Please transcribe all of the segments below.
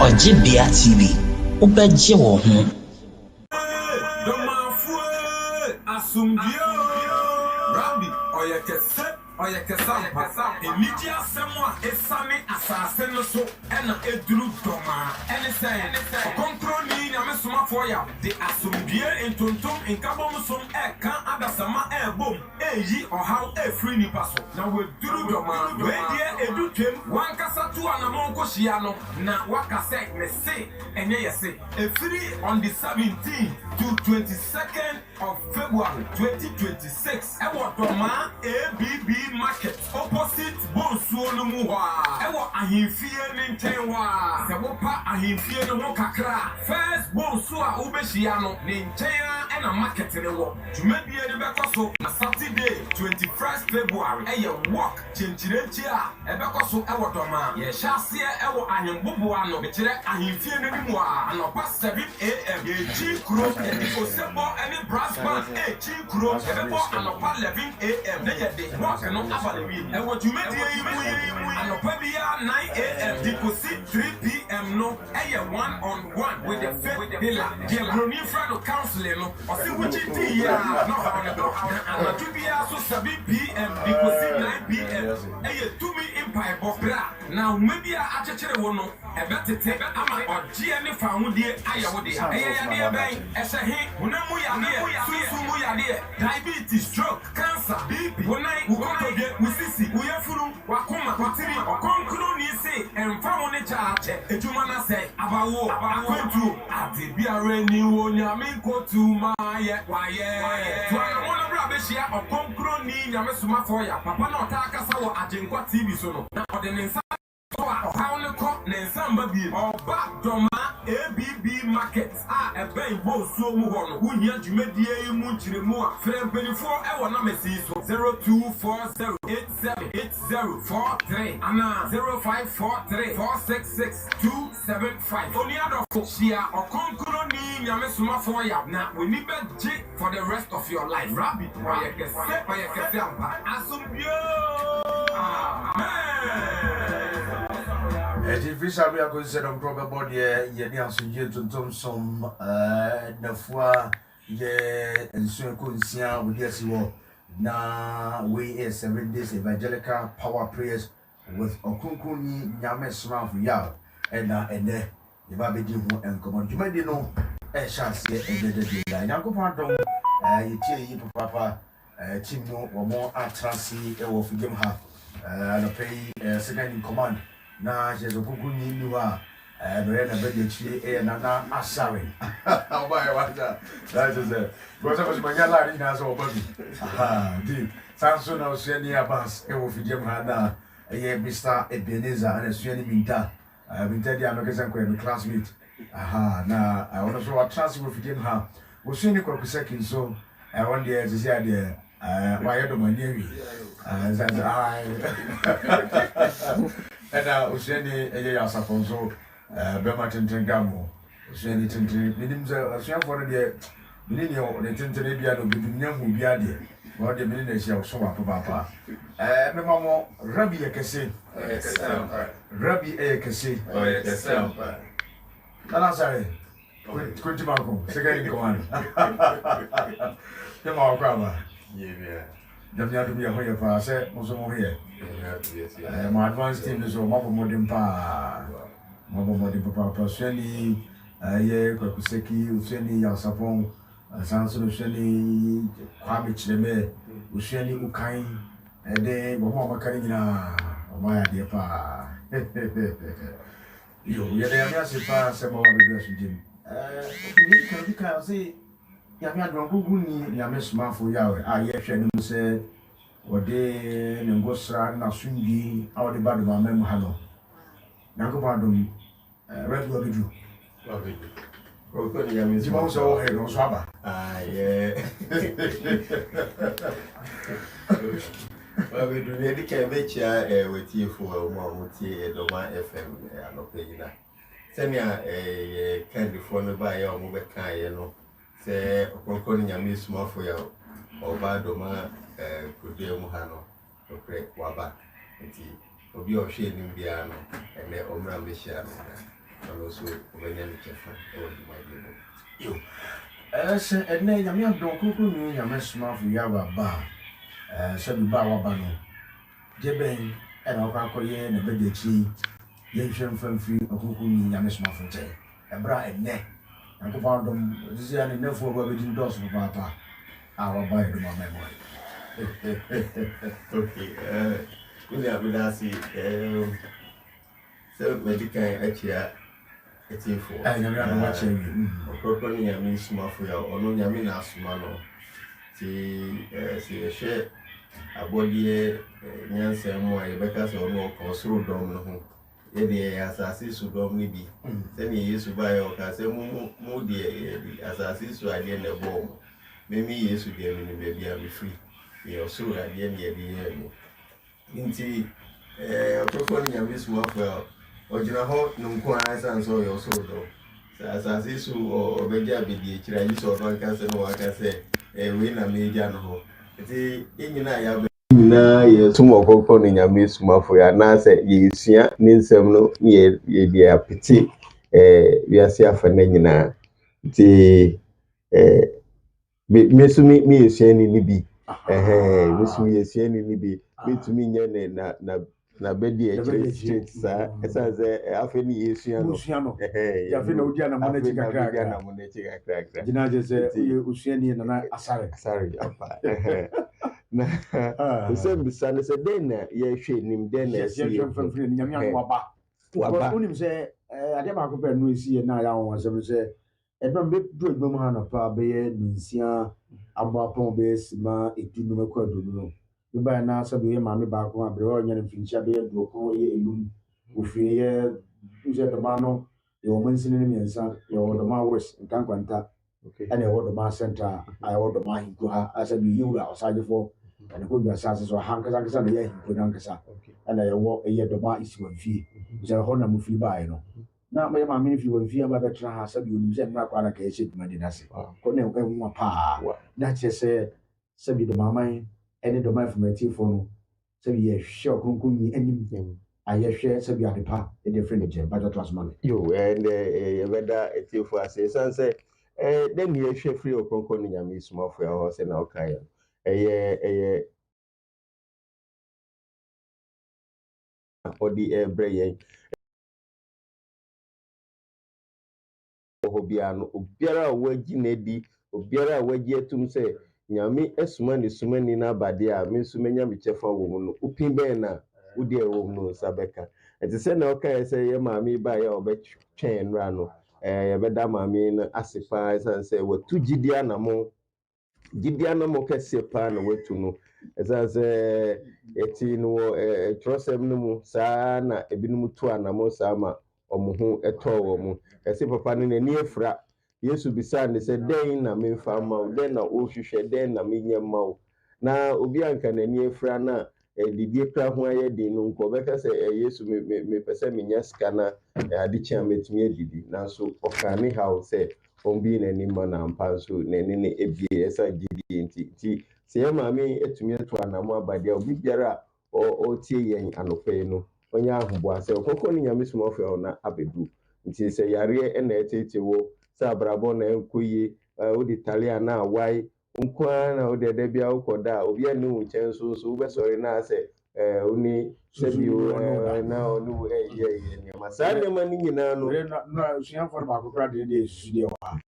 Ojibia TV, ubeje wo ho. Rabbi, oyekesa, Emidia Samoa, Esame, Assassin, so, and Edru Doma, and say, Concroni, Namasuma for ya, the Asumbia in Tuntum, in Kabomsum, Eka, Adasama, boom, ye or how a free nipaso. Now with Duru Doma, where dear Edu Tim, one Casatu and a Monco Shiano, now Wakase, me say, and yes, a free on the 17th to 22nd of February 2026. Ewa Doma, ABB Market, opposite Bonsuonumua. Ewa Ahimfie Nintewa. Sewopa Ahimfie no Kakra. First Bonsua Ubeshiano, Nintea and a market in the walk. To maybe a Becoso, a Saturday, 21st February. A walk, Chinchirechia, a Becoso Ewa Doma. Ye shall see Ewa Ahimbuano, Betre Ahimfie Nimua, and a past 7 a.m. Ye G Crook, and Osebo, any brass band, a G Crook, and a 11 a.m. They walk and not have a mean. And what you made here, and a 9 a.m. Deposit 3 p.m. No, a 1-on-1 with the fifth pillar. The Bruni friend of counseling, or see which it is. No, and a 2 7 p.m. Deposit 9 p.m. A 2 me empire bofra. Now maybe I actually won't know. A better take a man or GN found the Ayawadi. As a hint, Munamuya, diabetes, stroke, cancer, BP. When I go to get Musisi, we are full, Wakuma, Patiri, or Concloni say, and found a charge. A Jumana say, Abawo, Aquentu, Ati Biare New Yaminko to my why. To I want to Rabeshia or Concloni, Yamasuma for ya, Papa no Takasawa, Ajenqua TV Sono. Now the Nensa. How the cop Nensamba be or back Doma ABB Markets are a very bold so move on. Who near you made the Munchimo, Frame 24 hour number 0240878043 and 0543466275. Only other Shia or Concroni Yamesuma for ya. Now we need a J for the rest of your life. Rabbit, or you can say, or you can say, If we shall be a good set of proper body, Yenian Sunjin to Thompson, Nafua, and soon couldn't see out with yes, you will. Now we is 7 days evangelical power prayers with Okunkuni Yame Smart for Yao, and there, the Baby and command. You may know a chance yet ended the day. I now go pardon, you tell you, Papa, Chimo or more at Transi, or for them half, and pay second in command. Na she's a Kukuni Nua, and we're in a bed and I'm sorry. Oh, my, what that? That is it. Because I was my yellow in us all body. Ah, deep. Samson of Senia Bass, and with Jim Hana, a year Mr. Ebenezer and a Sweeney Minta. I've been telling you, I'm a classmate. Aha, now I want to show a chance with Jim Ha. Was Sweeney Cocky so I want the idea. Why I don't want you? And Oceani, a year Safonso, Bermatin Gamo, Oceani Tintin, Minim, a sham for the Milinio, the Tintinabia, the Biniam will be idea, or the Milinasia of Soma Papa. Mamma, Rabbi a Cassi, Rabbi a Cassi, or a Cassampa. Sorry, Quintimaco, second in command. The more grammar. Yeah. Don't have to be a way for us, also here. My advanced team is a mobile modern pa. Mobile modern papa, Sweeney, Kokuseki, Useni, Yasapon, Sanson, Useni, Kwamich, the May, Useni, Ukain, and then Mama Karina, my dear pa. You're there, some more regression, Jim. You can say. Yamia Droguni, Yamis Mafu Yaw, I yet say, or de Ngosra, Nasungi, our the bad of my Memhano. Nagobadum, regular video. You also had no swabber. Ah, yeah. Well, we do really can make with you for a moment here at Doma FM. I'm not paying that. Send me a candy phone by your mobile car, you know. Say, Okonkoni Yami small for you. Oba doma kode mu ha no okre waba nti obi o hwe nim bia no ene omra mehia no no so obenya ne chefa e wo duma bi yo se ene nyame adon kokoro ni nyame sma fu ya ba se bi ba waba no jeben e na kwa koye na bedechi ye hwem famfi kokoro ni nyame sma fu nche ebra ene akwa dom sisi ani nefo ba be din dos papa our boy do my memory. Okay, we have been asking, so medical actually, it's in for. I never watching you. Probably, I mean, small for you, or no, I mean, as small. See, a share a body, Nancy, more, because or no, cause through dom. Yedi asasi su dom ni bi. Seni Yesu ba yo ka se mu die asasi su ade na bom. Memi Yesu die mi baby am free. Ye so ade na ye ni. Nti okofo ni nyame su afọ ojina ho nunko ansa so yo so do. Asasi su obeja bidi kira yi so no ka se no wa ka se we na meja no ho. Nti enyina ya na ye sumo kokko ni nyame sumafo ya na se ye sua ni nsem no ye dia apeti wiase afa na nyina ti mesumi mi esua ni bi mesumi esua ni bi betumi nye ne na bedi e straight sa esa ze afa ni yesua no ya fe na odi na mo na chika gina je se usua ni na asare apa na se bisane se den na ye hwe nim den na si ye famfiri ni nyame waba unim se ade ba ko pe no esi na ya won se se edom be du edom ha na pa be ye nsia abo apon be sima etinu mekwa do no be ba na se be ma me ba ko abre o nya mfinchia be do ko ye elum ofiri ye uje do ma no ye o man sini ni miensa ye o do ma west nkankwanta ana ye o do ma center aye o do ma hinko ha asa bi yura osajefo ana ko dwa sase so hankasa na ye hinko nankasa ana ye wo ye do ma isiwanfie je ho na mufiri ba ye no na me ma me fi wo fi aba betra ha sabi onim se na kwa na ka ye duma di nase ko na enwa pa na che se sabi do maman ene do ma informative no sabi ye hwe okonkon ni anim aye hwe sabi adepa e different je ba to asma yo and ye beda etifo ase sanse dem ye hwe free okonkon ni nyame small ya ho se na okai eye odi ebre ye bia no obiara wagi na di obiara wagi atum se nyame esuma ne suma ni na abade a me suma nya me chefa wo mu no upin ben na udi ewo mu no sabeka enti se na oka se ye maami ba ya obetwen nra no ye beda maami na asepa sanse watu gidia na mo kese pa na watu no sanse eti no trosem no mu saa na ebinum tu anamo saa ma omuhu etowo mu ese papa no nani efra Yesu bisa ne se den na memfa ma den na ohwehwe den na menyama na obi anka nani efra na didi kra ho aye din no nko beka se Yesu me pese menya sika na ade chia metumi adidi nanso okane how se ombi nani ma na ampa so nani ne ebie esa gidi nti se ya maami etumi eto anamo abade obi biara o tie yen anope no onya ahụbụ ase okoko ni nyame small na abedu nti se yare na etete wo sa abrabo na enkoye odi Italian na wai nkwa na odi edebia ukoda obi anu nchen so be sorry na ase oni sebio na onu ye ni masane mani nyina no na suya for ba ko kra de studio wa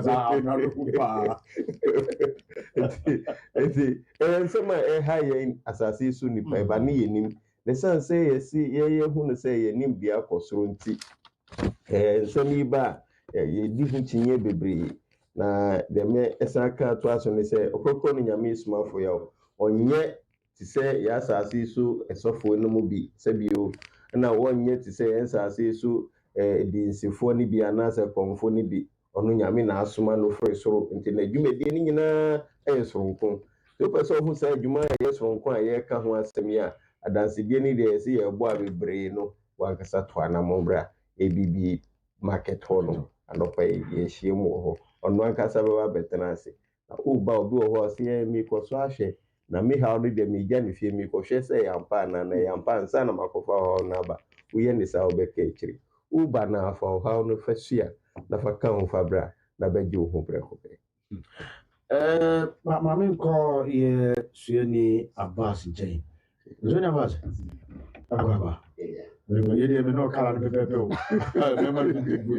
za na ru pa enti nsema haye asase su ni pa ba ni yenim the sun say ye hu no say ye nim bia kosoro nti nsemi ba ye di hu chinye bebre na de me esaka to aso ne say okoko no nyame smafo ya onye ti say ya asase su esofo no mu bi sabio na wonye ti say ensase su di nsifo ni bi anase konfo ni bi onu nyame na asoma no fre soro nti na dwumedi ni nyina soronko to person hu say dwuma ye soronko a ye ka ho asem ya adansidie ni de se ye bo abebre no wankasa to anamobra ebibi market ho no anopa ye hie mu ho ono ankasa baba betena ase Uba obi wɔ hɔ ɔse mi kɔ so ahwɛ na me haw no de me gya ne fie mi kɔhwɛ sɛ yampa na na yampa nsa na makɔfa hɔ na ba woyɛ ne saa wobɛka akyiri uba na afa haw no fa sua na fa ka ho fa bra na bɛgye wo ho brɛkɔbɛ maame nkɔ yɛ suani Abbas nkyɛn suani Abbas akɔaba yɛdeɛ me ne ɔkala no pɛpɛpɛ o mɛma no bibu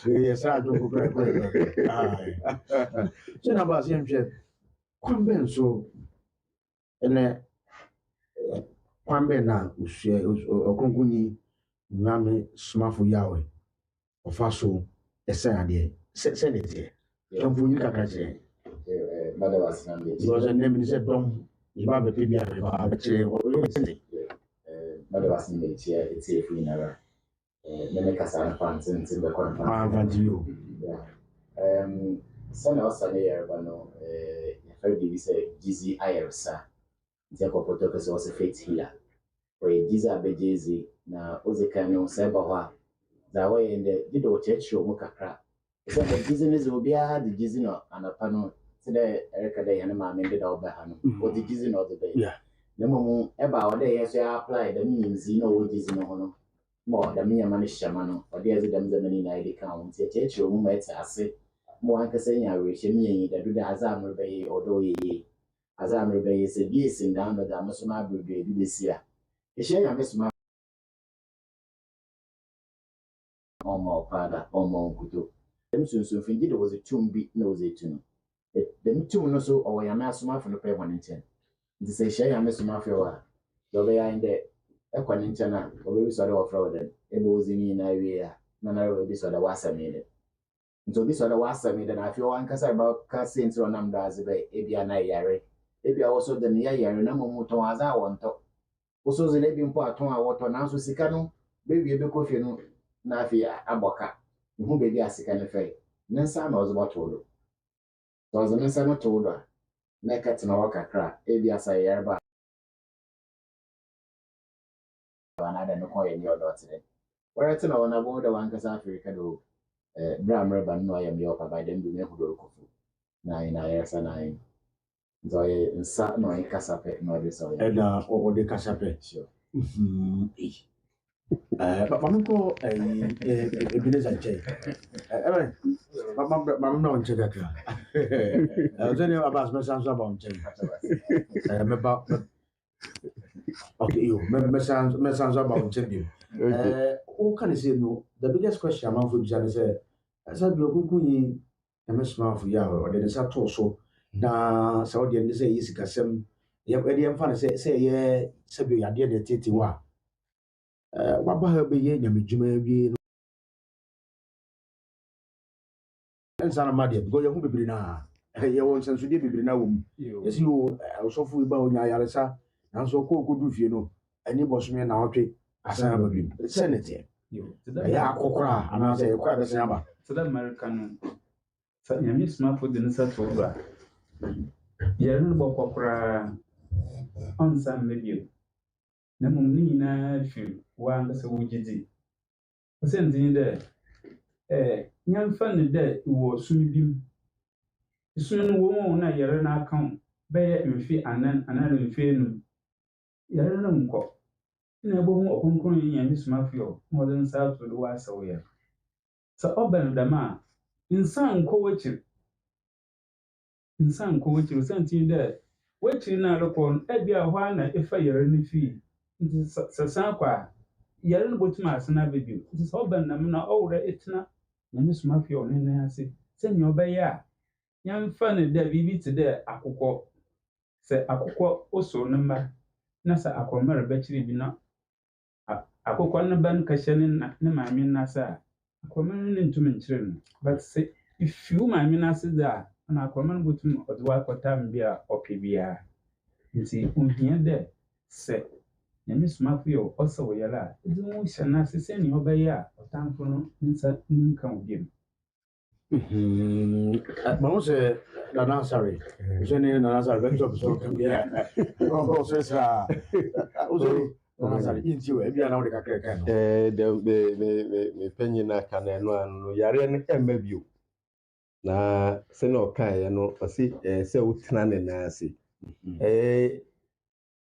yɛ saa adwo kokorɛkorɛ suani Abbas yɛnhwɛ kwan bɛn so ɛnɛ kwan bɛn na ɔkronkronni Nyame somafo Yahweh ɔfa so ɛsɛn adeɛ sɛ ne teɛ Kampunyi kakra kyerɛ. Because name is a dom. You have a baby and a chair or anything. Madavas in the chair, it's a free never. Nemekasa fans in the conference. You. Son of Sunday Urbano, heard you say Gizzy Iresa. Jacob Potocus was a faith healer. For a Giza Bejazi, now Ozekano Sabawa. That way in the Dido Church or Mukakra. So the business will be the gizzy and a panel today, Erica Day and a man ended out by Hannah, or the gizzy or the bay. Yeah. The moment about day as I apply the means, you know, what is in honor. More than me a man is shaman, or there's a damn the many night account, a church room, I say, more I can say, I wish me that do the Azam Rebay or do ye. Azam Rebay is a beast down the Damasuma Brigade this year. A shame I miss my Omo father, Omo Kutu. Them so indeed was a tomb beat nose it to them two no so or I am from the pay 1 in 10. It is a shame I miss mafia. The way I in the Equanintana, or we sort of fraud, it was in area, none of this other was a minute. And so this other was a minute, and I feel one case about Cassins or Namdas, Ebiana Yare. Maybe also the near year, no more to as I want to. Also, the living part to our water now, so Sicano, baby, a bit of you Nafia, Aboka. Who baby as a kind of fay. Nansa knows what told her. So as a Nansa told her, Nekat and Waka crack, Ebi as a year back. Another no coin in your daughter. Where it's an on about the one Africa do. Bram Reban no I am your by them do never go. 9 years and 9. So I sat no in Casape, no this or the Casape. Sure. But Mamma Ebenezer J. Mamma no one check. I was only about my son's about J. About okay, you my son's about J. Who can say no? The biggest question among folks is I said, Blokuni, a miss mouth for Yahweh, or there is a torso. Now, Saudi and say, Is Cassam. You have any fun say, yeah, Sabi, I did the Titiwa. What about her being a Jimmy? And Sana Madia, go your home now. You won't sense to be now. Yes, you also full about Yarasa, and so could do, you know, any boss me now. As I have been, Senate. Yeah, Kokra, and I say, quite the same. So that American, so you miss my food in the set over. You're in Bokra on some maybe. Namumina, one that's a wujidi. Send in there. Young funny there was soon beam. Soon won't I yell an account, bear in fear and then another in fear. Yaran cock. In a woman of Concroning and Miss Mafia, more than South to the West away. So Oben the man, in some coaching, sent in there. Waiting now upon Ebia Wana if I hear any fee. It is Sasanqua. Yaran Butmas and Abibu. It is Oben the man over Etna, and Miss Mafia and Nancy. Send your bayah. Young funny there be today, Akoko. Say Akoko also number. Nasa Akomera Betty be not. Akoko no ban Kashanin, no my mean Nasa. Akwoman into me children. But say, if you my mean Nasa there, and Akwoman would to the work of time beer or PBR. You see, here there, say, and Miss Mafia also yella. It's the most Nasa send your bayah or time for no income game. Mamma said, Nana, sorry. Jenny and Nana, very top so can be. Oh, says, into every another can. the penny na can and one yare and maybe you. na sɛ na ɔkaeɛ no ɔse sɛ wotena ne nan ase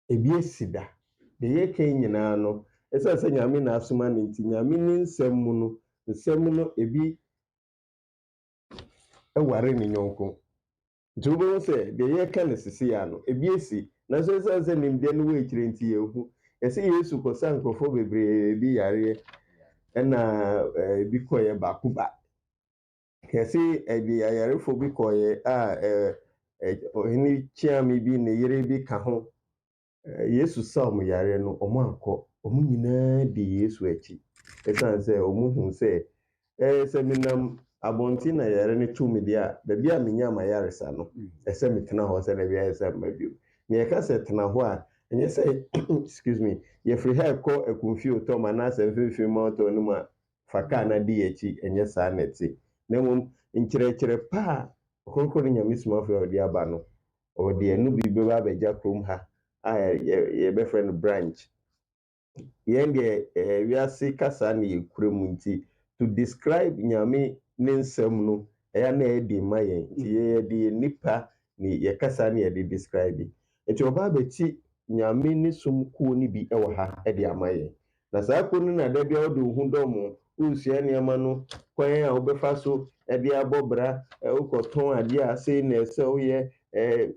ebi esi da de yɛka nyinaa no ɛsɛ sɛ nyame na asoma ne nti nyame ne nsɛm mu no ebi ɛware ne nyɔnko nti wobɛhu sɛ de yɛka ne sisi ya no ebi esi na so sɛ nimdeɛ no wɔ akyire nti yɛhu yɛsɛ Yesu kɔsa nkurɔfoɔ bebree bi yareɛ ɛna ebi kɔyɛ baako ba kɛse ɛde ayarefo bi kɔyɛ a ɔhene kyiame bi ne yere bi ka ho Yesu sa ɔmo yare no ɔmo ankɔ ɔmo nyinaa di Yesu akyi ɛsan sɛ ɔmo hu sɛ sɛ menam abɔnten na yare ne tumi deɛ a baabi a menya ma yaresa no ɛsɛ metena hɔ sɛ baabi a ɛsɛ mma bio na yɛka sɛ tena hɔ a ɛnyɛ sɛ excuse me yɛfiri ha ɛkɔ akumfie otɔm anaasɛ mfimfini ma ɔtɔ no mu a fa kaa na di akyi ɛnyɛ saa na ɛte na mmom nkyerɛkyerɛ pa a ɔkronkron ne nyame somafo a ɔde aba no ɔde ɛno bi bɛba abɛgya kurom ha a yɛbɛfrɛ no branch yɛn deɛ wiase kasa na yɛkura mu nti to describe nyame ne nsɛm no ɛyɛ na ɛdi ma yɛn nti yɛde nipa ne yɛkasa na yɛde describe nti ɔba abɛti nyame ne som kuo ne bi ɛwɔ ha ɛde ama yɛn na saa kuo no na da bia ɔde wo ho dɔm wosua nneɛma no kwan a wobɛfa so ɛde abɔ bra wokɔtɔn adeɛ a sei na ɛsɛ woyɛ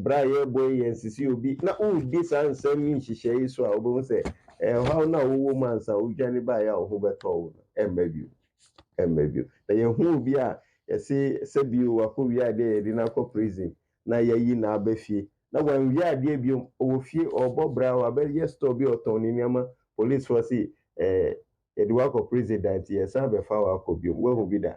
bra yɛbɔ yɛn sisi obi na wodi saa nsɛm yi nhyehyɛ yi so a wobɛhu sɛ ɛhaw na wowɔ mu ansa wodwane baeɛ a wo ho bɛtɔ wo no ɛmma bio na yɛhu obi a yɛse sɛ bio wakɔ wie adeɛ yɛde no akɔ prison na yɛyi na aba fie na wanwie adeɛ bio ɔwɔ fie ɔbɔ bra wabɛyɛ store bi ɔtɔn ne nneɛma police fɔ se yɛde wakɔ president yɛsan bɛfa wakɔ bio wahu bi da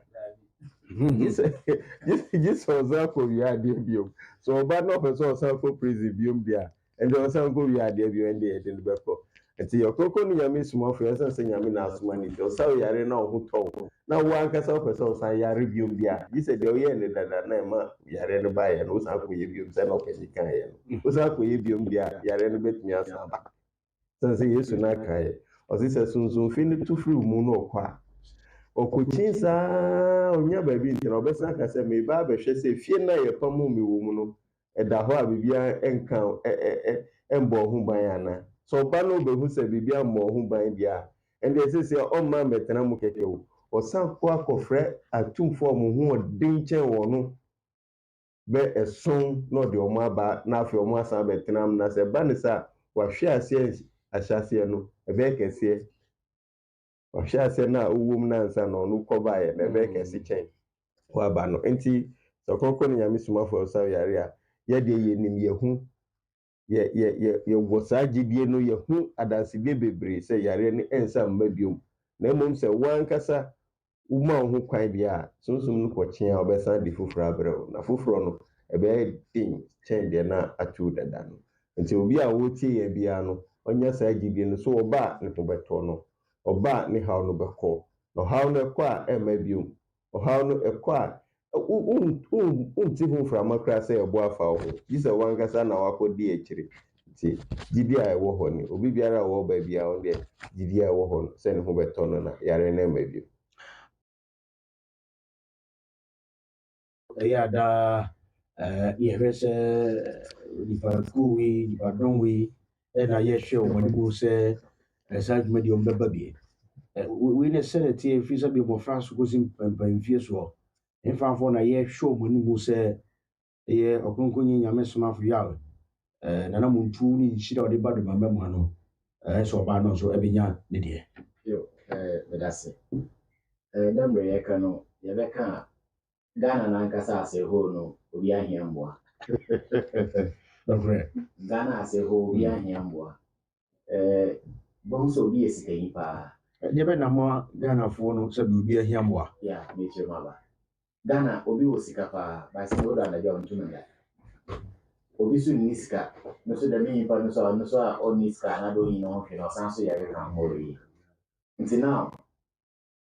Jesus akɔ wie adeɛ bio so ɔba na ɔpɛ sɛ ɔsan kɔ prison biom deɛ a ɛnde ɔsan kɔ wie adeɛ bio ɛnde yɛde no bɛkɔ nti yɛkɔkɔ no nyame somafo yɛsan sɛ nyame na asoma ne nti ɔsa yare na ɔho tɔw na wo ankasa wopɛ sɛ ɔsan yare biom deɛ a gye sɛ deɛ ɔyɛ ne dada na ɛma yare no baeɛ no wosan kɔyɛ biom sɛ na ɔkɛgye kaeɛ no wosan kɔyɛ biom deɛ a yare no bɛtumi asan aba sɛ sɛ Yesu no akaeɛ ɔse sɛ sunsumfi no tu firi mu no ɔkɔ a ɔkɔkyin saa ɔnya baabi nti na ɔbɛsan aka sɛ meba abɛhwɛ sɛ fie no a yɛpam me wɔ mu no ɛda hɔ a biribiara ɛnka ɛmbɔ ho ban ana sɛ ɔba no wobɛhu sɛ biribiara mmɔ ho ban deɛ a ɛnde ɛsɛ sɛ ɔmma mmɛtena mu kɛkɛ o ɔsan kɔ akɔfrɛ atumfoɔ a ɔmo ho ɔden kyɛn wɔ no bɛ ɛson na ɔde ɔmo aba na afei ɔmo asan bɛtena mu na sɛ ba ne sɛ wahwɛ aseɛ ahyɛaseɛ no ɛbɛyɛ kɛseɛ ɔhwɛ aseɛ no a ɔwɔ mu nansa na ɔno kɔbaeɛ na ɛbɛyɛ kɛse kyɛn waba no nti sɛ ɔkɔnkɔ no nyame somafo ɔsa yare a yɛdeɛ yɛnim yɛhu yɛwɔ saa gyidie no yɛhu adansedie bebree sɛ yare no ɛnsa mma biom na mmom sɛ wankasa woma wo ho kwan deɛ a sunsum no kɔkye a ɔbɛsan de foforɔ abrɛ wo na foforɔ no ɛbɛyɛ den kyɛn deɛ na atow dada no nti obi a wɔtie yɛ biara no ɔnyɛ saa gyidie no so ɔba a ne ho bɛtɔ no ɔba ne haw no bɛkɔ na ɔhaw no ɛkɔ a ɛmma biom ɔhaw no ɛkɔ a wonti ho mframa koraa sɛ ɛbɔ afa wo ho gye sɛ wankasa na wakɔdi akyire nti gyidi a ɛwɔ hɔ ne obi biara a wɔwɔ baabi a ɔno deɛ gyidi a ɛwɔ hɔ no sɛ ne ho bɛtɔ no na yare no ɛmma biom ɛyɛ ada yɛhwɛ sɛ nipakuo wei nipadɔm wei ɛna yɛhwɛ wɔn anim sɛ saa adwuma deɛ ɔmbɛba bie wei ne sɛ tie firi sɛ bi mmɔfra so kɔsi mpanyimfie soɔ mfafoɔ na yɛhwɛ wɔn anim sɛ ɛyɛ ɔkronkronyi nyame somafo yaw nana muntu ne nhyira ɔde ba domamba mu ano sɛ ɔbaa no nso ɛbɛnya ne deɛ medase da mmerɛ yɛka no yɛbɛka a Ghana nankasa ase hɔ no obi ahia mboa Ghana ase hɔ obi ahia mboa bɔn sɛ obi yɛ sikanyi paa yɛbɛnam Ghanafoɔ no sɛ obi ahia mboa ya mekyerɛ mu aba Ghana obi wɔ sika paa baasi na ɔdo anagya ɔntumi da obi so nni sika no so dɛm nyimpa no so a ɔnni sika na do nyina ɔhwɛ na ɔsan so yɛre ka mmɔre yi nti na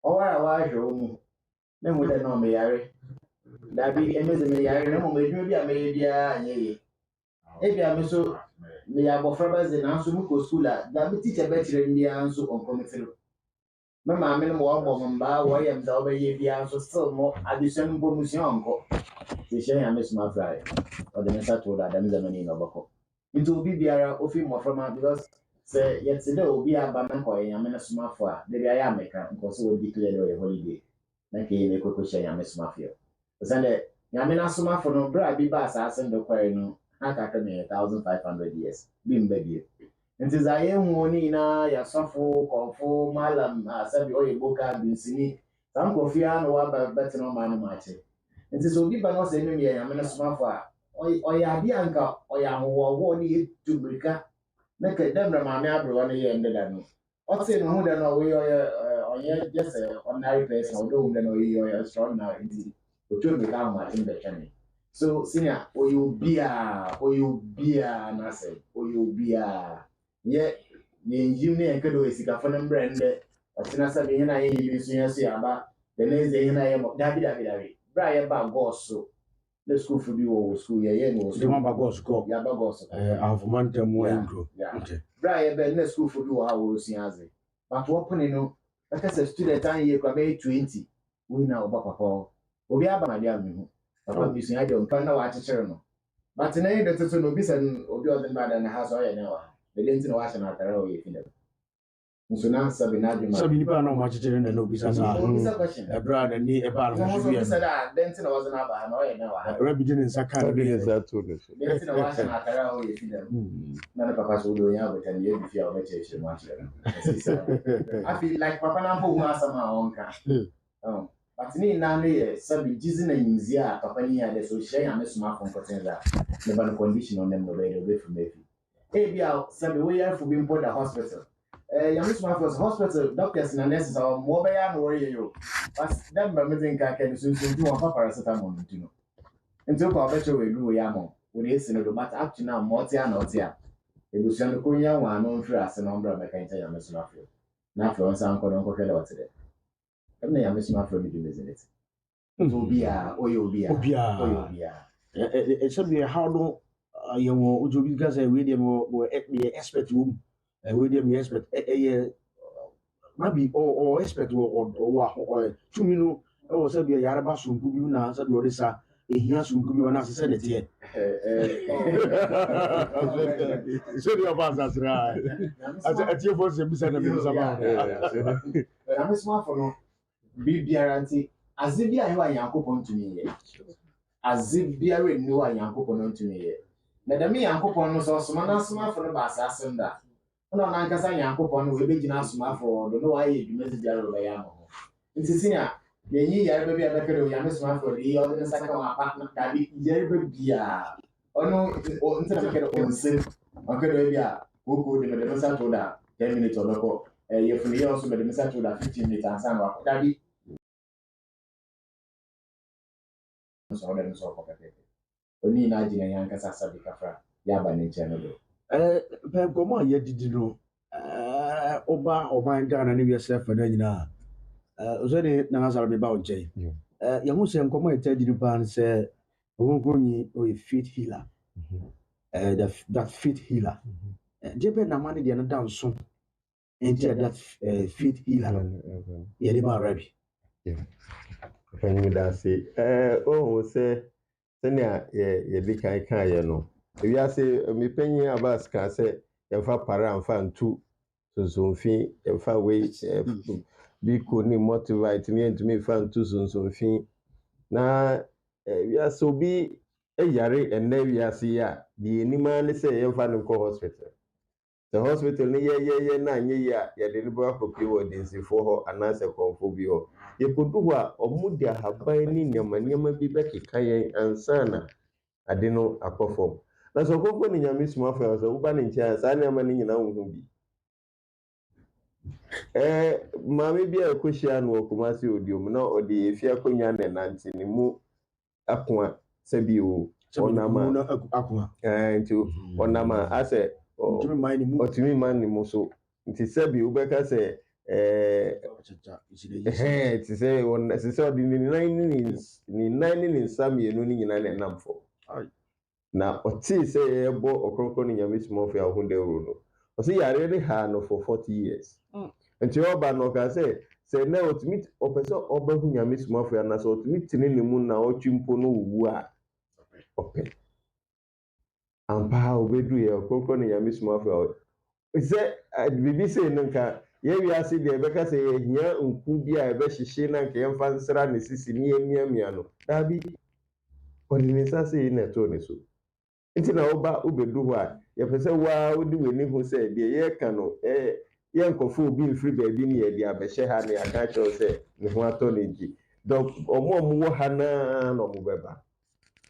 ɔware a wahwɛ wo mu na mu dɛ na ɔmeyare dabi emeze meyare na mo medwuma bi a meyɛ biara anyɛ yie ebi a me so meyɛ abɔfra bɛze na nso mekɔ school a dabi teacher bɛkyerɛ me biara nso ɔnkɔmetiri me maame no mo abo mba wo yam da obeye bia so still mo addition promotion onko se hye ya me suma fry o de nsa to da dem zamani no bako into obi biara ofi mo from because say yesterday obi aba na ko ya me suma fo a de bia ya meka nko so we declare the holiday na ke ne ko hye ya me suma fo so de ya me na suma fo no bra bi ba asase ndo kware no aka ka me 1500 years bi mba bi nti za ye hu ni na ya sofo konfo malam asabi oyeboka binsini sam kofia no wa beteno ma no mache nti so bi ba no se me ya me no smafo a oya bi anka oya wo ni tubrika na ka demra ma me abro no ye ndeda no ote no hu da no we oye just ordinary person odo hu da no ye oya strong na nti otu me ka ma tin be chane so senior oyobia na say oyobia ye yinjim ne enkedo esika fo no brande asina sabe hina ye yibisu yesu aba the next day hina ye mo dabi bra ye ba goso the school for you school ye no so ma ba goso ko ya ba goso avumanta mo intro okay bra ye be na school for you ha wo siaze but open no aka student an ye kwa be 20 we na oba papa obi aba na dia mehu papa bisu ya de on na wa chechere no but na ye de to no bi san obi odin ba da na ha so ye na wa the lenti no wa na atara o ye finda nso na sabi na adwuma sabi ni pa na ma chechere na no bi sa sa ebra na ni e ba no so bi sa da lenti na wa na ba na o ye na wa rabi din saka bi za to no so lenti na wa na atara o ye finda na papa so do ya betan ye bi fi a o meche che ma chere I feel like papa na mpo ma sama onka but ni na no ye sabi jizi na yinzi a papa ni ya de so hye ya me suma fon kotenza the ban condition on them no be from mefi bia sabi we ya fu bi mpo da hospital ya me suma fon hospital doctors na nurses are mo be ya no worry you but them ba me think ka ken so du on paracetamol ntino nti ko abeche we du ya mo we dey sin do but up to now mo tia na otia ebusuan ko nya wa no mfiri ase no mbra meka nta ya me suma fon na fo nsa nko no hwele wote na ya me suma fon bi business obia sabi how do you wo ojobi ga say we dey mo expect wo we dey me expect maybe or expect or tumi no o sabi ya raba sunku bi na sabi o desa ehia sunku bi na se de tie so dey about asra atie for se bisa na bisa ba ya me suma fon bi biaranti azibia hewa yankopon tumi ye azibia re ni wa yankopon tumi ye na da me yankopon no so soma na soma fo no ba asase nda ona na nkasa yankopon no we be gina soma fo do no wa ye dwuma zibia ro ba ya mo ntisi nya ye yi ya be bia bekere o ya me soma fo ri o de saka ma partner da bi ye be bia ono ntisi kere on se o kere bia wo de me sa to da 10 minutes o beko ye funi yo so me sa to da 15 minutes ansan wa da bi so dem so ko kete oni na jina yan kasa sabi kafra ya ba ne channel do pe gomo ya didi no oba Ghana ne wiase fa na nyina ozone na nasara be ba onche ya hu se nkomo eta didi pan se ogonyi o fit healer that fit healer jebe na mani de na danso enti that fit healer ya de ba rabi fanyi da se o se senia ye di kan ye no wi se me panyi abas ka se ye fa para amfa ntu sonfin ye fa we bi ko ni motivate ni entumi fa ntu sonfin na wi se obi yare enne wi se ya di enima ne se ye fa no ko hospital the hospital ni ye na anye ya ye de bo akopi wo densifo ho anase konfo bi ho ye kodu ho a omudi ahaban ni nyama bi bekeka yen ansana ade no akofom na so konfo ni nyame sumafo so uba ni ntia sa nyama ni nyina wo bi mame bi akohia no okumasi odiom na odi efia konya ne nanti ni mu akwa sabi o onama akwa nti onama ase otimi mani mo so nti sabi ubeka se ti se on se odi ni nine ni sami enu ni nyina na namfo na oti se ebo okronko ni nyame small fi ahunde ro no o se yare ni ha no for 40 years nti oba no ka say na otumi opese obahu nyame sumafo na so otumi tene ne mu na otwimpo no wuwu a ope ampa obedu ye okoko ne nyame sumafo say bibi say no ka ye wi ase de beka say ehia nku bi a ebe hyehye na nka yemfa nsra ne sisi ne emiamia no dabi ordinance say na to ne so nti na oba obedu ho a ye pese wa odi weni hu say de ye ka no ye nkofo obi mfiri baabi ne ye de abehye ha ne aka cho say ne ho ato ne nji donc omo wo ha na no mo beba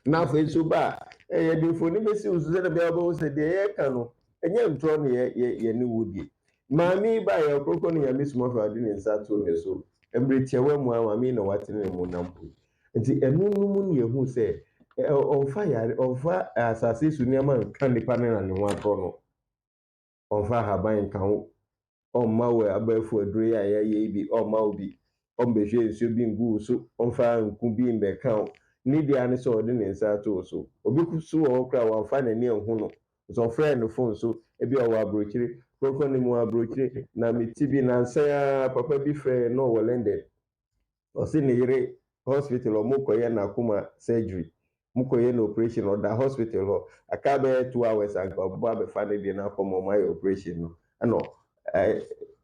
na fa so ba ye de foni besi usu say na be aba say de ye ka no enye ntro ne ye ne wodi maami ba ye okoko ne nyame sumafo ade ne nsa to ne so emretia wa mu maami na watene ne mu nampo nti enunum ne hu say onfa yare onfa asase su niam nka nipa ne na ne ho ato no onfa haban ka ho omma we abafu adure ya ye bi omma obi ombehwe nso bi ngu so onfa nku bi mbeka ho ni dia ne so ode ne nsa to so obi kusu wo kra wanfa na ne hu no so friend phone so ebi o wa brochire koko ni mu abrochire na mitibi na nsa papa bi frɛ no wo lended o si ne yire hospital o mo koye na kuma surgery mukoye no operation or the hospital ho aka be 2 hours ago baba be fa ne de na komo my operation no ano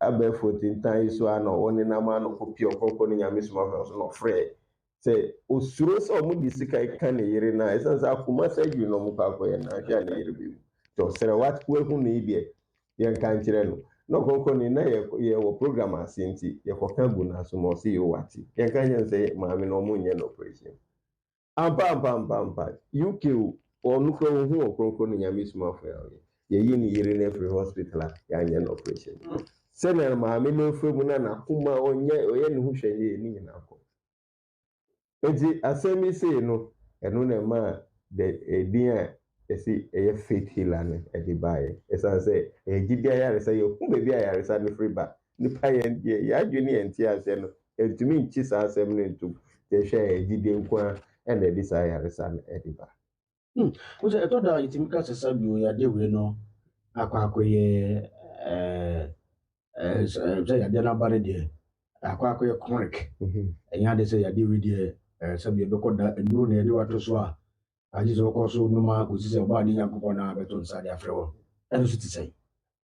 abe 14 times so ano woni na ma no kopi okoko ne nyame suma so no frɛ say osuro so mo di sika ka ne yire na esansa akuma surgery no mo ka koye na hwa ne yire bi to sere what ko hu ne bi ye nka nkire no koko ni na ye wo program asinti ye koka gu na so mo si yo wati ye nka yen say maami no mo nye no operation ampa UK onukro hu okronko no nyame sumafo ye yi ni yire na free hospital ya nya no operation sena maami no femu na kuma oye ne hu hweye ni nyina ko enti asemi say no eno na ma de edin esi eye faith healer ne edi bae esan say egidia ya resa ye hu bebi ya resa ne free ba nipa ye ya adwene enti ase no entumi nchi sa asem ne ntum te hwe egidie nkwa and the desire is an ediba. Because I thought that it makes a sabu ya de we no akwakoye say ya de na bare de akwakoye chronic enya de say ya de we de sabu be ko da enu na de wato so a aji so ko so no ma ko si say ba de yakopɔ na beto nsa de afrɛ wo enu so ti say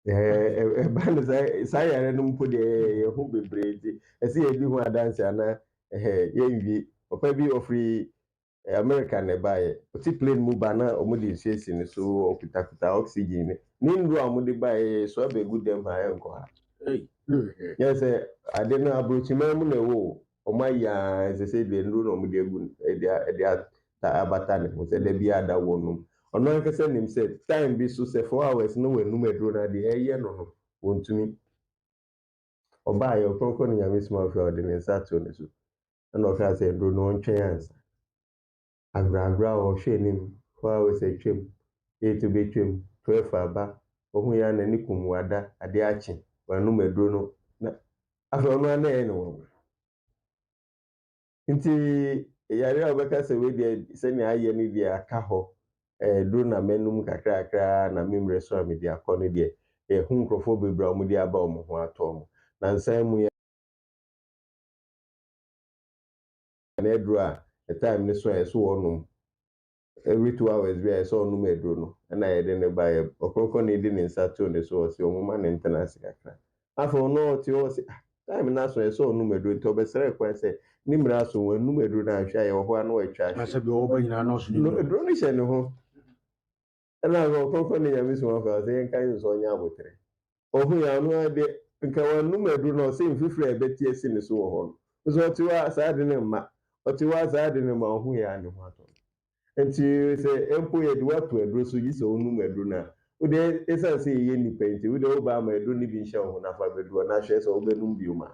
ba no say ya no mpo de ye hu bebre ti ese ye bi hu adanse ana ye nwi opa bi ofri America ne bae oti plane mu bana omudi nsesi ne so okutakuta oxygen ni ndu amudi bae so abegu dem ha enko ha yes ade na abrochima mu na wo omaya sese de ndu no omudi egu e ta abata ne mo se de bi ada wonu ono nkese nim se time bi so se 4 hours no wenu medro na de eye no wontumi obaye okronko ni nyame sumafo ode ne sato ne so na oka se ndu no ntwe ansa agra o hwenim 4 hours atwem 8 betwem 12 aba ohun ya na ni kumwada ade achi wanu medro no na afro no na no nti yare obeka se we de se ni aye ni de aka ho do na menum kakra na memre so am de akọ ni de hu nkrofo bebra mu de aba omo ho ato omo na nsan mu ya na edro a the time ni so eso wonum every 2 hours we so no medro no na ye de ne ba ye okroko ni de ne sato ne so o omuma ne international kakra afọ no ti o si time na so eso no medro to be sere kwa se ni mra so wonu medro na hwa ye ho anu atwa na se bi o ba nyina no so ni medro ni hye ne ho na okroko ni yami so fa se nkan so nya abotre ohun ya anu ade nka wonu medro no se mfifira ebeti esi ne so ho no so ti wa sa de ne ma otiwa za de ne ma ohun ya ne ho ato enti se empo ye de wato edro so yi so onu medro na ude esa se ye ni penti ude oba ma edro ni bi nsha ho na fa bedro na hwe so obenum bi uma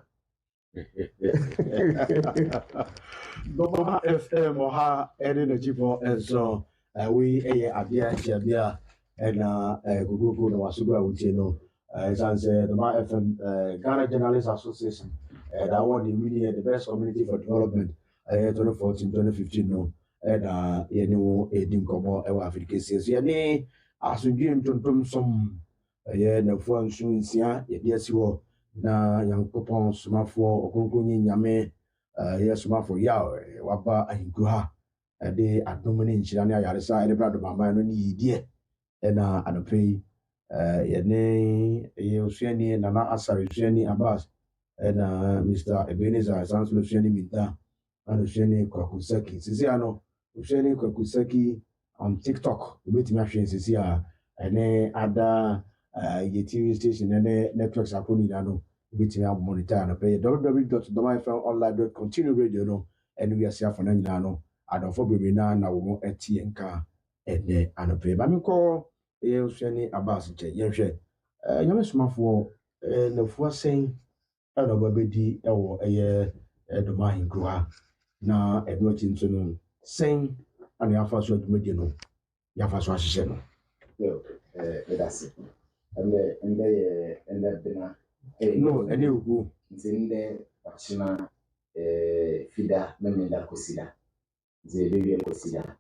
Baba FM ha ene na chifo enso we eye abia jabia na gugugu na wasugu awutie no sanse Baba FM Ghana Journalists Association that award the best community for development 2014-2015 no na ye ne wo edim komo e wa Africa CS ye ne asundwe ntontom som ye na fu ansu nsia ye de asi wo na Nyankopɔn somafoɔ ɔkronkron nyame yɛ somafoɔ yaw waba ahenku ha de adom ne nhyira ne ayaresa de bra dom aman no ne yidie ɛna anɔpɛ yi yɛne ɛyɛ osuani Nana Asare osuani Abbas ɛna Mr. Ebenezer Sanso osuani Minta ana osuani Kwaku Saki sisi ano osuani Kwaku Saki on TikTok obetumi ahwɛ sisi a ɛne ada yɛ TV station ne networks akoni na no obetumi abomonitor no pɛ www.domafmonline.com continue radio no ɛne wiase afɔ na nyina no adɔfo bebree na wɔn ɛte nka ɛnɛ anɔpɛ ba menkɔ ɛyɛ osuani Abbas nkyɛn yɛhwɛ nyame somafoɔ nafuo asɛn ɛna ɔbɛbɛdi ɛwɔ ɛyɛ dɔm ahenkuro ha na ɛno akyi nso no sɛn ana yɛafa so adwumadie no yɛafa so ahyehyɛ no that's it. And they bina. No, any ugu. Zinde wachina fida memenda kosida. Zebibi kosida.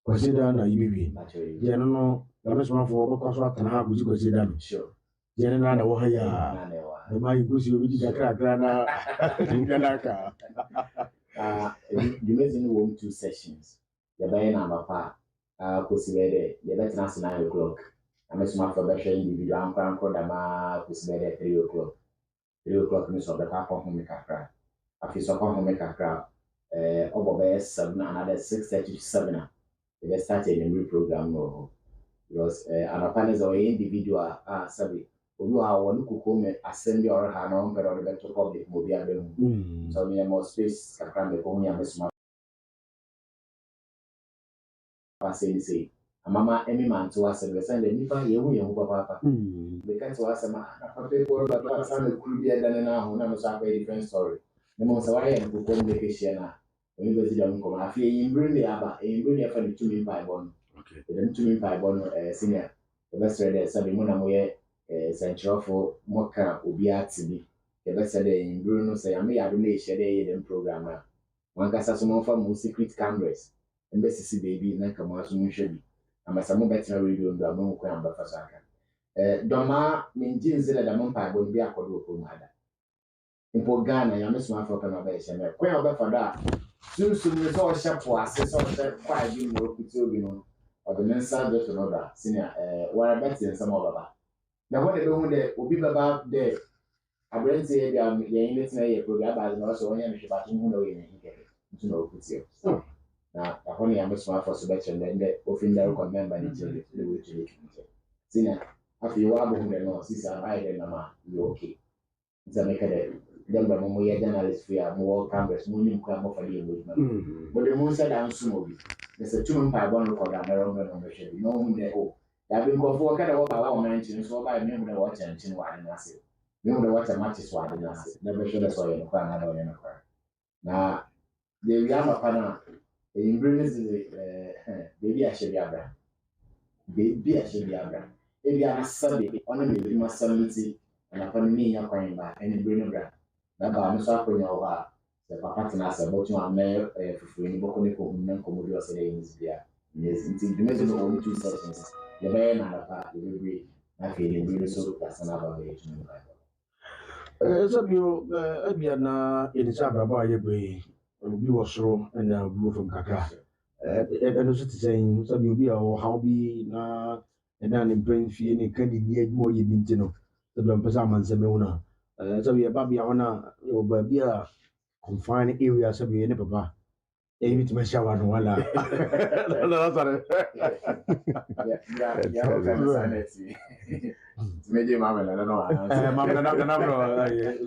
Kosida na yibibi. Je no na so mafo boko so atana ha guzi kosida no. Sure. Je na wo ha ya. No ma yugusi obi di kakra na nganaka. You mentioned 1-2 sessions. The bay na papa kosibere. The better 9 o'clock. I'm a smart for better individual. I'm going to dama kosibere 3 o'clock. 3 o'clock ni so be ka home make akra afi so home make akra obo be 7 another 6:30 to 7 they start a new program no because anapa is a individual sabi obi wa won kuko me assembly or ha no pero be to public mo bia be mu so me more space akra me ko nya me smart say mama emi man to us and send the nipa ye hu papa the kind to us na papa ko ba ba sa na kuru bia dan na ho na no sa be different story me mo sa why en ko communication na oni be di am ko ma fi yin bring the aba yin bring the fa ni tumi pa bon okay the tumi pa bon senior the best ready sabi mo na mo ye centrofo mo ka obi atibi the best ready yin bring no say am ya do na share dey the program na wan ka sa so mo fa mo secret cameras embassy baby na ka mo aso mo hwe bi amasamo better radio ndo amu ko amba fasaka doma minjinze da mampa bo bi akodo ko mada impo Ghana ya meso Africa na ba ehye me ko ya ba fada sunsun ni so shapo ase so kwa bi mo kuti obi no odo mensa do to no da senior wara better nsama baba na ho de be hu de obi baba de abrante ye dia ye yin letina ye program ba no so onya me hweba to hu na we yin keke ntu na okuti na ahoni ya meso afọ so better ndẹ ofindar ko member ni jere le we jere kinte sina afi wa bo hu no sisa ai na ma you okay zameka de demba mo ye journalist fi a mo campus mo ni ko mo fa di mo but the mo said am sumo bi there's two mpa bon record na ro no me hwe no hu de o ya bi ko fo ka de wo ba wa man chin so ba me hu de wo chan chin wa na se me hu de wo chan matches wa na se na be hwe de so ye ko na do ye na ko na de wi ama pa na embrace baby ashebiabra ebi asabe ona me bi masamiti na pa ni nya kwan ba eni brain bra na ba no so akonya wo ha se papa tena se botu ame fufu ni boko ni ko hunna ko modi o se dey nzibia nti dimezo no 2 sessions ye ba na pa ebi na fe ni bi so kasana ba be tunu ba sabio abia na enisa baba ye be obi wo soro na obi wo fam kakra ɛno so te sɛn sabio bi a wɔ haw bi na ɛna ne mpɛmfie ne ka ne ni adwuma ɔyɛ bi nti no sabio mpɛ sɛ amansɛm ɛho no sabio ɛba bia hɔ no a yɛwɔ baabi a confined area sabio ne papa ɛyɛ bitumi ahyia wa no wala meje mama na no mama na bro